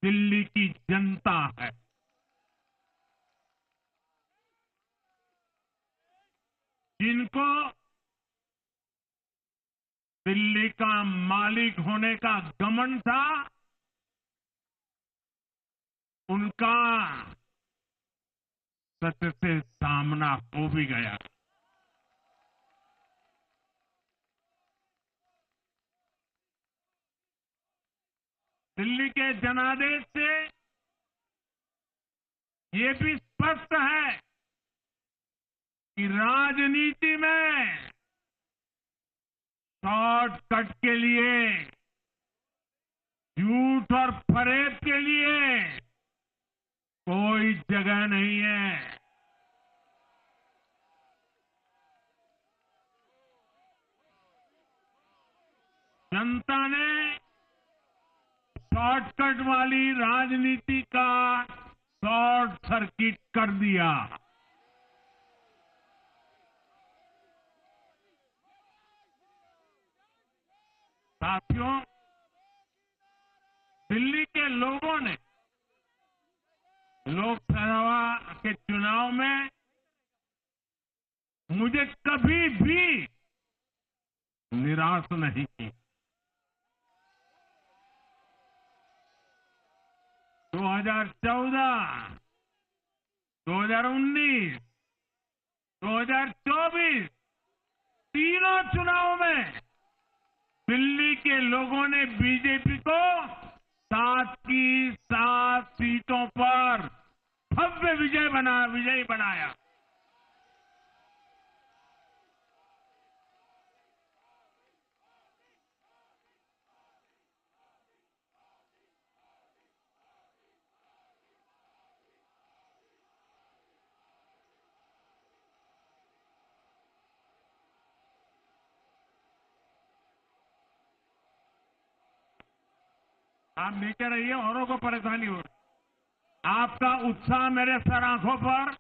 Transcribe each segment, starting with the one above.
दिल्ली की जनता है। जिनको दिल्ली का मालिक होने का घमंड था, उनका सत्य से सामना हो भी गया। दिल्ली के जनादेश से ये भी स्पष्ट है कि राजनीति में शॉर्टकट के लिए, झूठ और फरेब के लिए कोई जगह नहीं है। जनता ने शॉर्टकट वाली राजनीति का शॉर्ट सर्किट कर दिया। साथियों, दिल्ली के लोगों ने लोकसभा के चुनाव में मुझे कभी भी निराश नहीं की। 2014, 2019, 2024 तीनों चुनाव में दिल्ली के लोगों ने बीजेपी को 7 की 7 सीटों पर भव्य विजयी बनाया। आप नीचे रहिए, औरों को परेशानी हो रही। आपका उत्साह मेरे सर आंखों पर,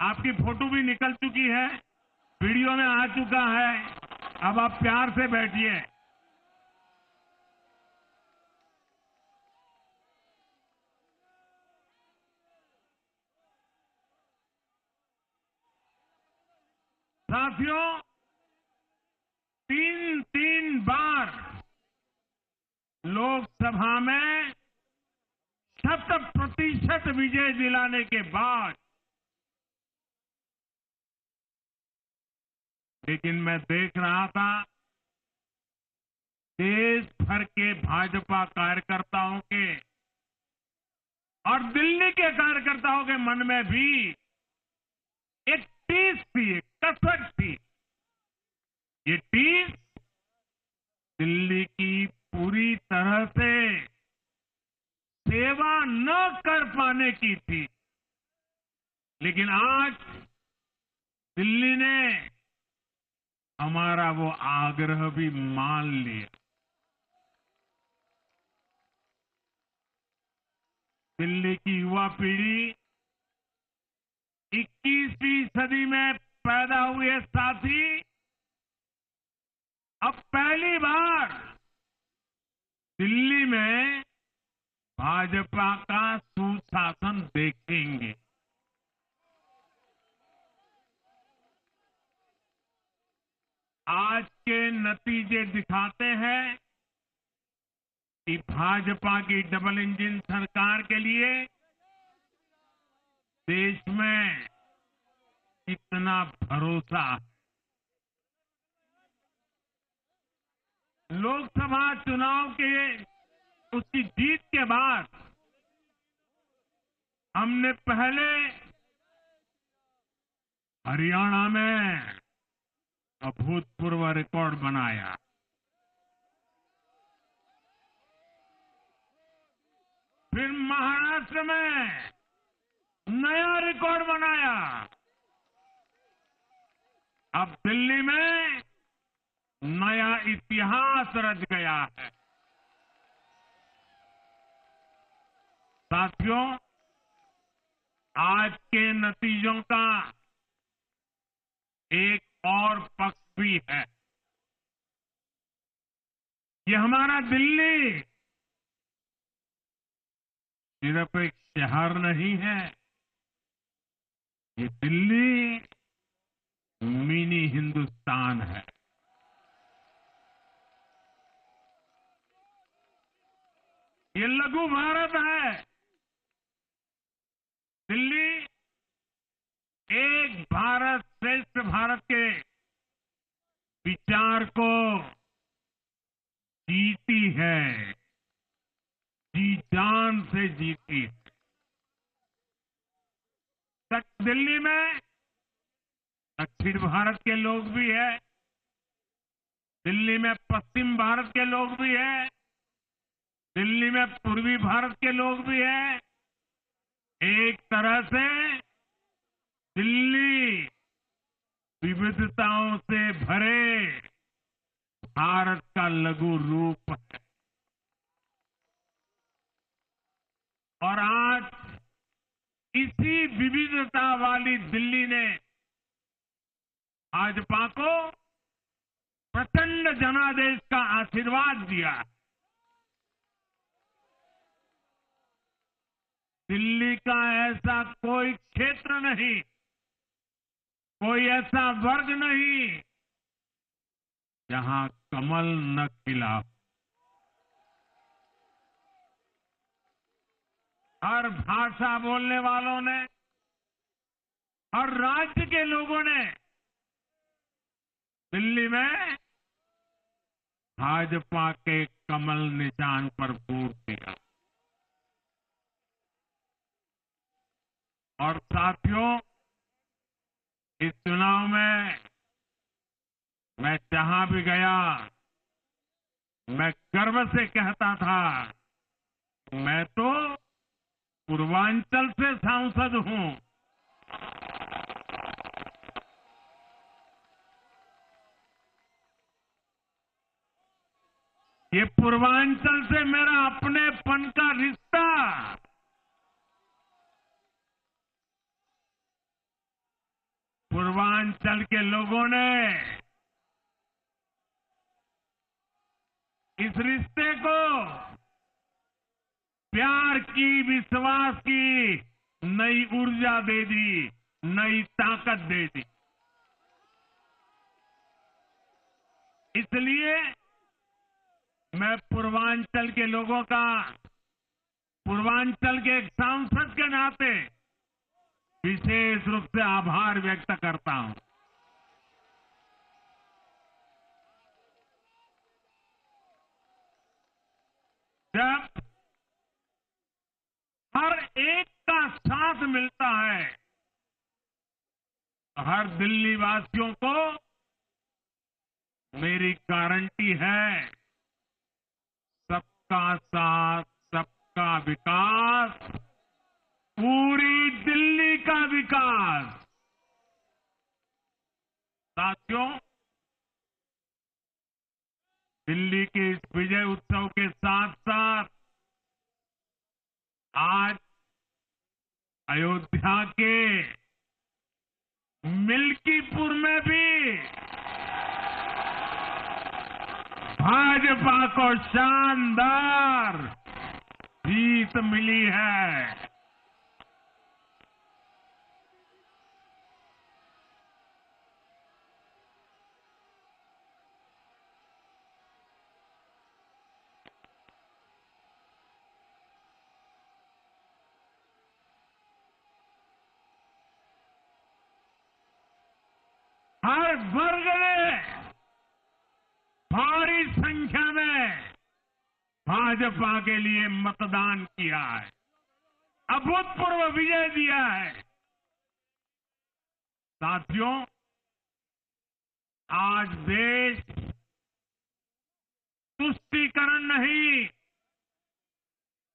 आपकी फोटो भी निकल चुकी है, वीडियो में आ चुका है। अब आप प्यार से बैठिए। साथियों, 3 बार लोकसभा में 100% विजय दिलाने के बाद, लेकिन मैं देख रहा था देश भर के भाजपा कार्यकर्ताओं के और दिल्ली के कार्यकर्ताओं के मन में भी एक टीस थी, एक कसक थी। ये टीस दिल्ली की पूरी तरह से सेवा न कर पाने की थी। लेकिन आज दिल्ली ने हमारा वो आग्रह भी मान लिया। दिल्ली की युवा पीढ़ी 21वीं सदी में पैदा हुए साथी अब पहली बार दिल्ली में भाजपा का सुशासन देखेंगे। आज के नतीजे दिखाते हैं कि भाजपा की डबल इंजन सरकार के लिए देश में कितना भरोसा है। लोकसभा चुनाव के उसकी जीत के बाद हमने पहले हरियाणा में अभूतपूर्व रिकॉर्ड बनाया। फिर महाराष्ट्र में नया रिकॉर्ड बनाया। अब दिल्ली में नया इतिहास रच गया है। साथियों, आज के नतीजों का एक और पक्ष भी है। ये हमारा दिल्ली सिर्फ एक शहर नहीं है, ये दिल्ली मिनी हिंदुस्तान है। ये लघु भारत है। दिल्ली एक भारत श्रेष्ठ भारत के विचार को जीती है, जी जान से जीती है। दिल्ली में दक्षिण भारत के लोग भी हैं, दिल्ली में पश्चिम भारत के लोग भी हैं, दिल्ली में पूर्वी भारत के लोग भी हैं। एक तरह से दिल्ली विविधताओं से भरे भारत का लघु रूप है। और आज इसी विविधता वाली दिल्ली ने भाजपा को प्रचंड जनादेश का आशीर्वाद दिया। दिल्ली का ऐसा कोई क्षेत्र नहीं, कोई ऐसा वर्ग नहीं जहां कमल न खिला। हर भाषा बोलने वालों ने, हर राज्य के लोगों ने दिल्ली में भाजपा के कमल निशान पर वोट दिया। और साथियों, इस चुनाव में मैं जहां भी गया, मैं गर्व से कहता था, मैं तो पूर्वांचल से सांसद हूं। ये पूर्वांचल से मेरा अपनेपन का रिश्ता, पूर्वांचल के लोगों ने इस रिश्ते को प्यार की, विश्वास की नई ऊर्जा दे दी, नई ताकत दे दी। इसलिए मैं पूर्वांचल के लोगों का, पूर्वांचल के एक सांसद के नाते विशेष रूप से आभार व्यक्त करता हूं। जब हर एक का साथ मिलता है, तो हर दिल्ली वासियों को मेरी गारंटी है, सबका साथ, सबका विकास, पूरी दिल्ली का विकास। साथियों, दिल्ली के इस विजय उत्सव के साथ साथ आज अयोध्या के मिल्कीपुर में भी भाजपा को शानदार जीत मिली है। हर वर्ग ने भारी संख्या में भाजपा के लिए मतदान किया है, अभूतपूर्व विजय दिया है। साथियों, आज देश तुष्टीकरण नहीं,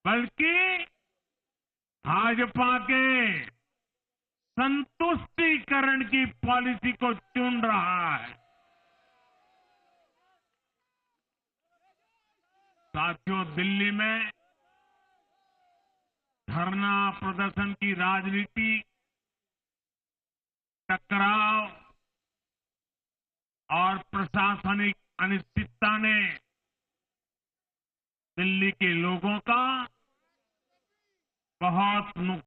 बल्कि भाजपा के संतुष्टीकरण की पॉलिसी को चुन रहा है। साथियों, दिल्ली में धरना प्रदर्शन की राजनीति, टकराव और प्रशासनिक अनिश्चितता ने दिल्ली के लोगों का बहुत